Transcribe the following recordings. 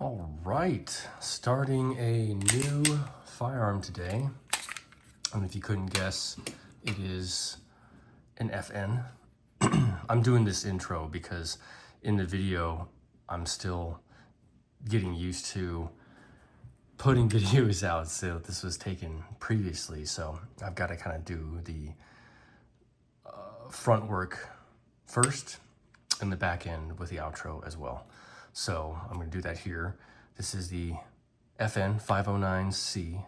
All right, starting a new firearm today. And if you couldn't guess, it is an FN. I'm doing this intro because in the video, I'm still getting used to putting videos out. So this was taken previously. So I've got to kind of do the front work first and the back end with the outro as well. So I'm going to do that here. This is the FN 509C,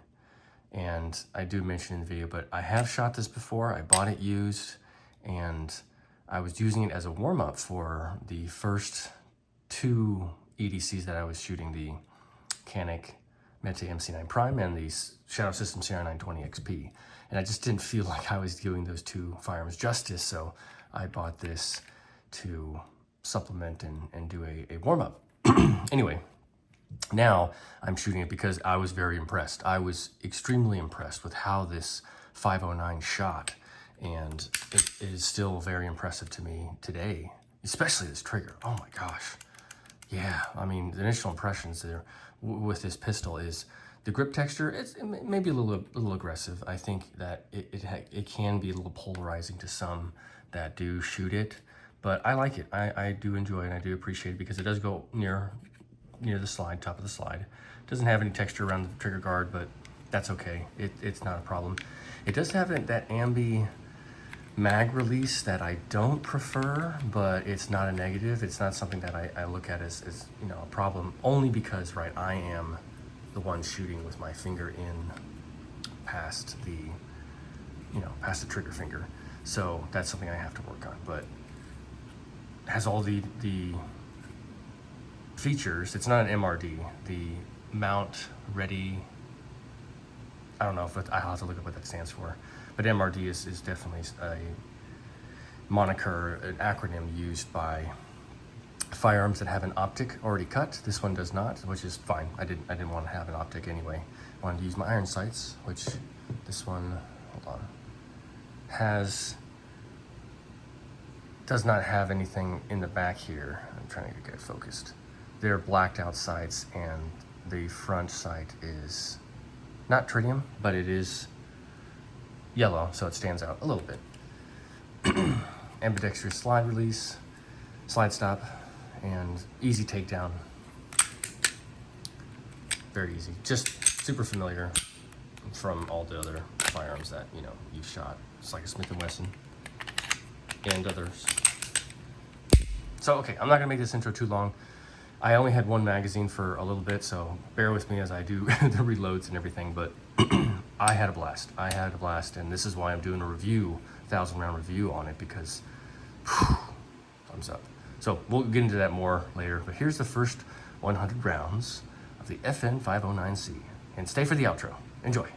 and I do mention in the video, but I have shot this before. I bought it used, and I was using it as a warm-up for the first two EDCs that I was shooting, the Canik Mete MC9 Prime and the Shadow System CR920 XP. And I just didn't feel like I was doing those two firearms justice, so I bought this to supplement and do a warm-up. Anyway, now I'm shooting it because I was very impressed. I was extremely impressed with how this 509 shot, and it is still very impressive to me today, especially this trigger. Oh my gosh. Yeah, I mean, the initial impressions there with this pistol is the grip texture. It may be a little aggressive. I think that it can be a little polarizing to some that do shoot it. But I like it. I do enjoy it, and I do appreciate it because it does go near the slide, top of the slide. It doesn't have any texture around the trigger guard, but that's okay. It's not a problem. It does have that ambi mag release that I don't prefer, but it's not a negative. It's not something that I look at as a problem, only because, right, I am the one shooting with my finger in past the trigger finger. So that's something I have to work on, but has all the features. It's not an MRD. The mount ready, I don't know if I'll have to look up what that stands for, but MRD is definitely a moniker, an acronym used by firearms that have an optic already cut. This one does not, which is fine. I didn't want to have an optic anyway. I wanted to use my iron sights, which this one, hold on, does not have anything in the back here. I'm trying to get focused. They're blacked out sights, and the front sight is not tritium, but it is yellow, so it stands out a little bit. Ambidextrous slide release, slide stop, and easy takedown. Very easy. Just super familiar from all the other firearms that you've shot. It's like a Smith & Wesson and others. So, okay, I'm not gonna make this intro too long. I only had one magazine for a little bit, so bear with me as I do the reloads and everything, but I had a blast. And this is why I'm doing a review, 1,000-round review on it, because thumbs up. So we'll get into that more later, but here's the first 100 rounds of the FN 509C, and stay for the outro. Enjoy.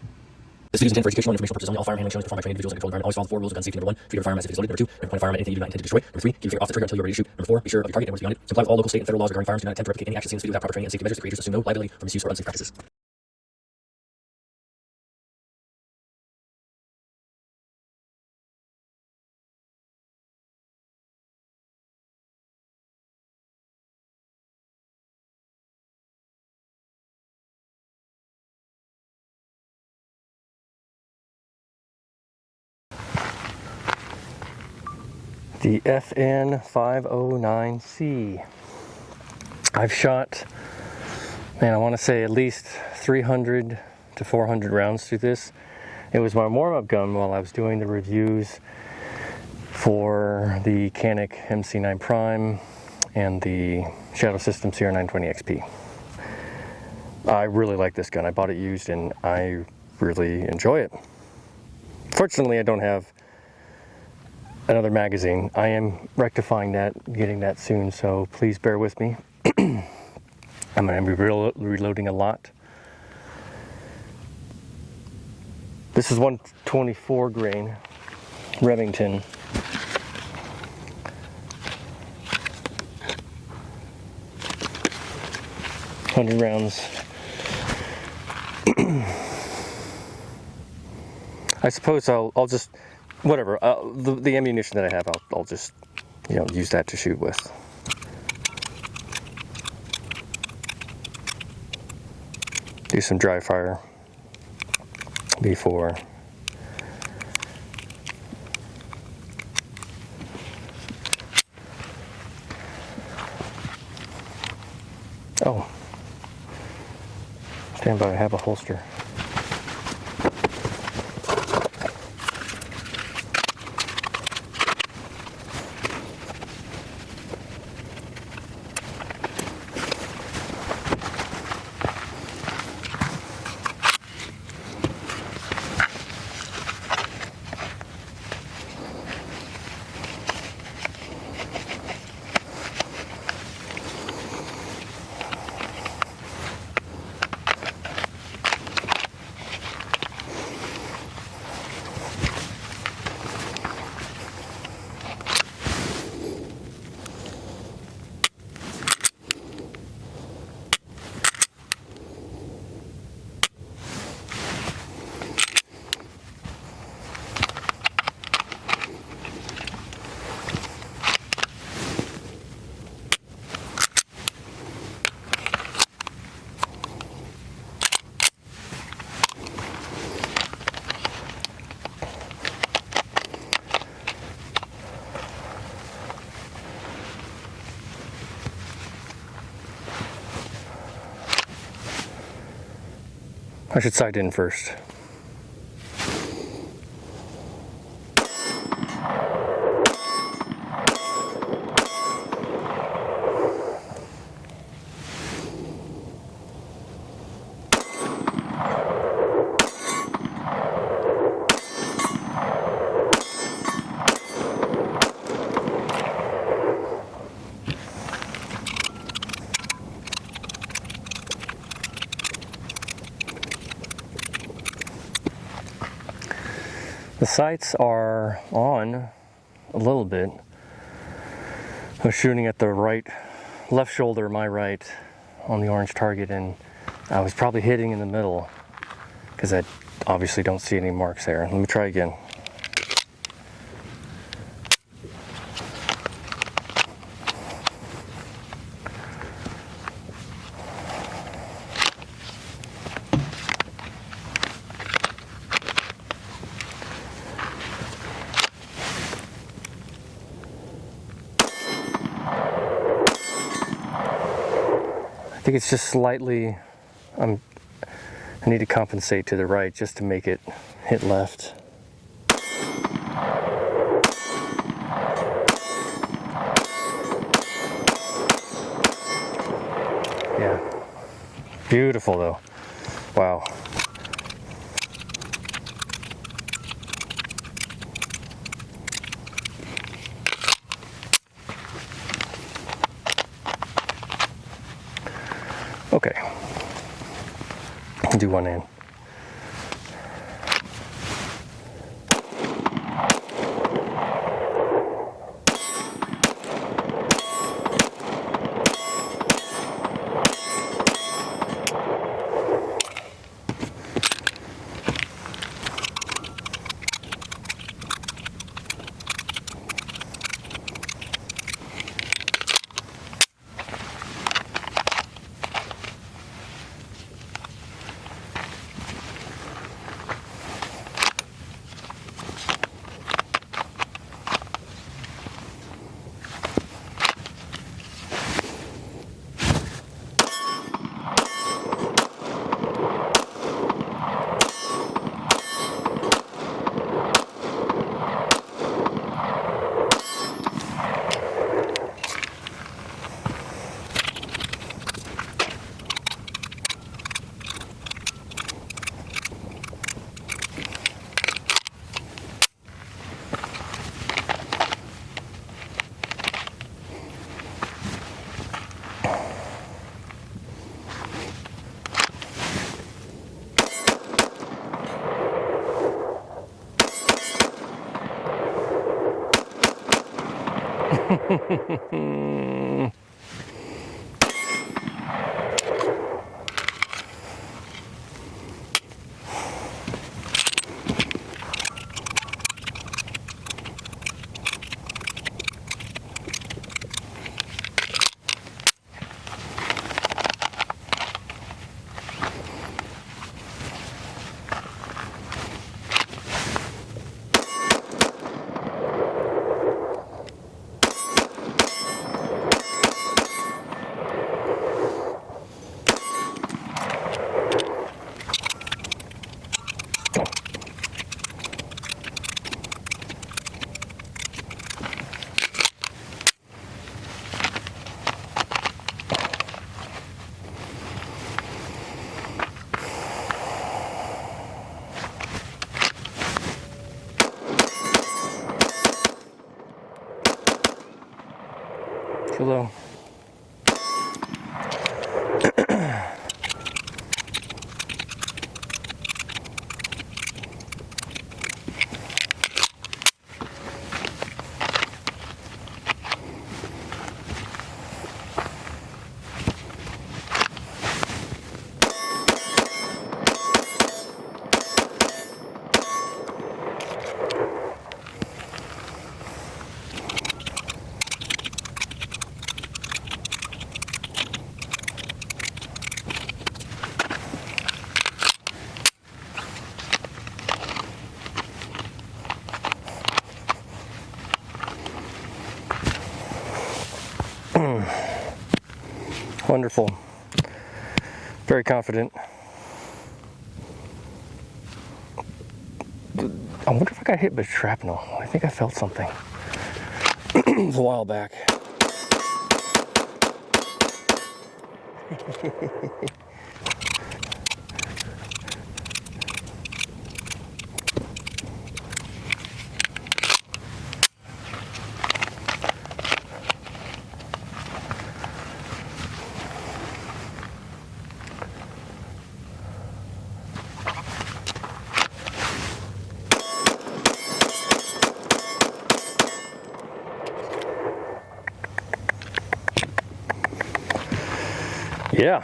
This video is intended for educational and informational purposes only. All firearm handling shown is performed by trained individuals in a controlled environment. Always follow the 4 rules of gun safety. Number 1, treat your firearm as if it's loaded. Number 2, never point a firearm at anything you do not intend to destroy. Number 3, keep your finger off the trigger until you're ready to shoot. Number 4, be sure of your target and what's beyond it. Comply with all local, state, and federal laws regarding firearms. Do not attempt to replicate any actions seen in this video without proper training and safety measures. The creators assume no liability for misuse or unsafe practices. The FN 509C. I've shot, man, I want to say at least 300 to 400 rounds through this. It was my warm-up gun while I was doing the reviews for the Canik MC9 Prime and the Shadow System CR920 XP. I really like this gun. I bought it used and I really enjoy it. Fortunately, I don't have another magazine. I am rectifying that, getting that soon, so please bear with me. I'm going to be reloading a lot. This is 124 grain Remington. $100 rounds. I suppose I'll just, whatever, the ammunition that I have, I'll just, use that to shoot with. do some dry fire before oh, stand by, I have a holster. I should sight in first. The sights are on a little bit. I was shooting at the left shoulder, my right, on the orange target, and I was probably hitting in the middle because I obviously don't see any marks there. Let me try again. I think it's just slightly, I need to compensate to the right just to make it hit left. Yeah, beautiful though, wow. Okay, do one in. Wonderful. Very confident. I wonder if I got hit by shrapnel. I think I felt something. It was a while back. Yeah.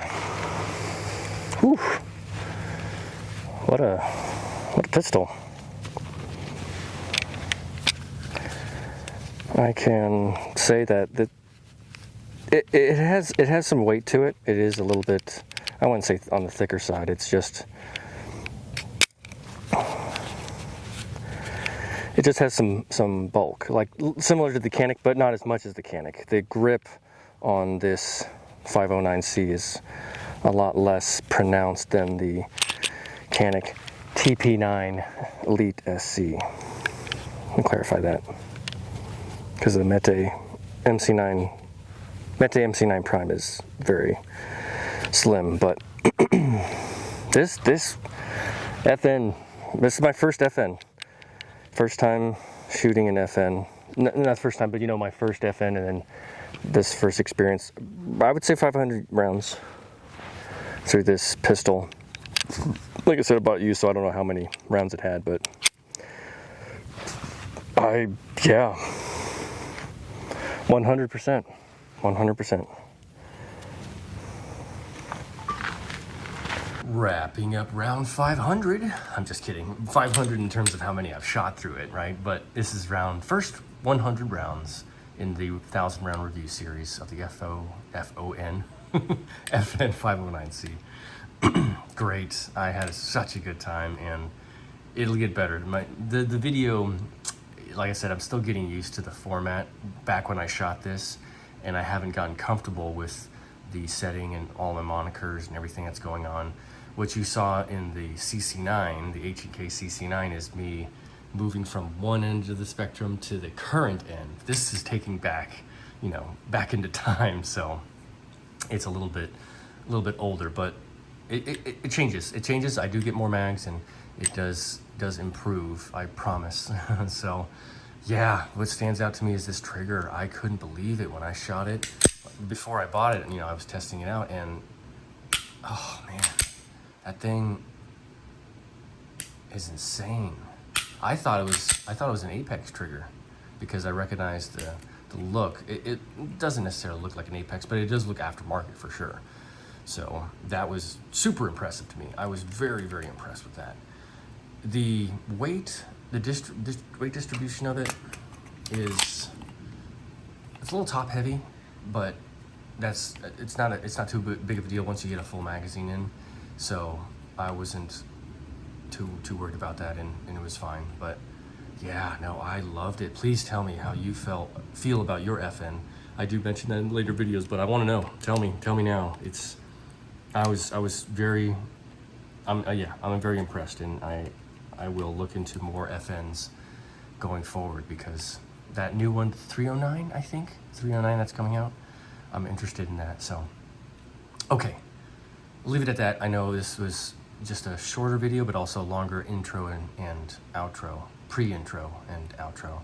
Whew. What a pistol. I can say that it has some weight to it. It is a little bit, I wouldn't say on the thicker side. It's just, it just has some bulk, like similar to the Canic, but not as much as the Canic. The grip on this 509C is a lot less pronounced than the Canic TP9 Elite SC. Let me clarify that, because the Mete MC9 Prime is very slim, but this FN, this is my first FN. First time shooting an FN. Not first time, but you know, my first FN, and then this first experience. I would say 500 rounds through this pistol. Like I said about you, so I don't know how many rounds it had, but yeah, 100%. Wrapping up round 500. I'm just kidding. 500 in terms of how many I've shot through it, right? But this is first 100 rounds in the 1,000 round review series of the FN FN 509C. Great. I had such a good time, and it'll get better. The video, like I said, I'm still getting used to the format back when I shot this, and I haven't gotten comfortable with the setting and all my monikers and everything that's going on. What you saw in the CC9, the HEK CC9, is me moving from one end of the spectrum to the current end. This is taking back into time, so it's a little bit older, but it changes. It changes. I do get more mags, and it does improve, I promise. So yeah, what stands out to me is this trigger. I couldn't believe it when I shot it. Before I bought it, I was testing it out, and oh man, that thing is insane. I thought it was an Apex trigger, because I recognized the look. It doesn't necessarily look like an Apex, but it does look aftermarket for sure. So that was super impressive to me. I was very, very impressed with that. The weight, weight distribution of it it's a little top heavy, but it's not too big of a deal once you get a full magazine in. So I wasn't too worried about that, and it was fine. But yeah, no, I loved it. Please tell me how you feel about your FN. I do mention that in later videos, but I want to know. Tell me now. I'm very impressed, and I will look into more FNs going forward, because that new one, 309, I think 309, that's coming out, I'm interested in that. So okay, leave it at that. I know this was just a shorter video, but also a longer intro and outro, pre-intro and outro,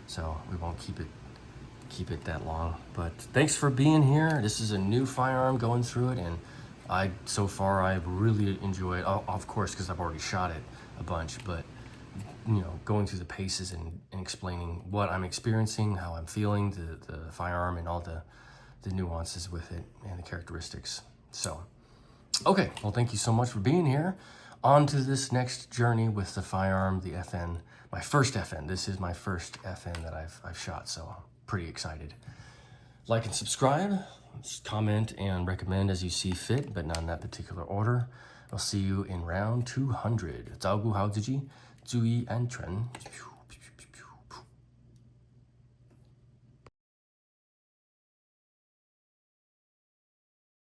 so we won't keep it that long. But thanks for being here. This is a new firearm, going through it, and so far I've really enjoyed, of course, because I've already shot it a bunch, but going through the paces and explaining what I'm experiencing, how I'm feeling, the firearm, and all the nuances with it and the characteristics. So okay, well, thank you so much for being here. On to this next journey with the firearm, the FN, my first FN. This is my first FN that I've shot, so I'm pretty excited. Like and subscribe, comment and recommend as you see fit, but not in that particular order. I'll see you in round 200. 照顾好自己，注意安全。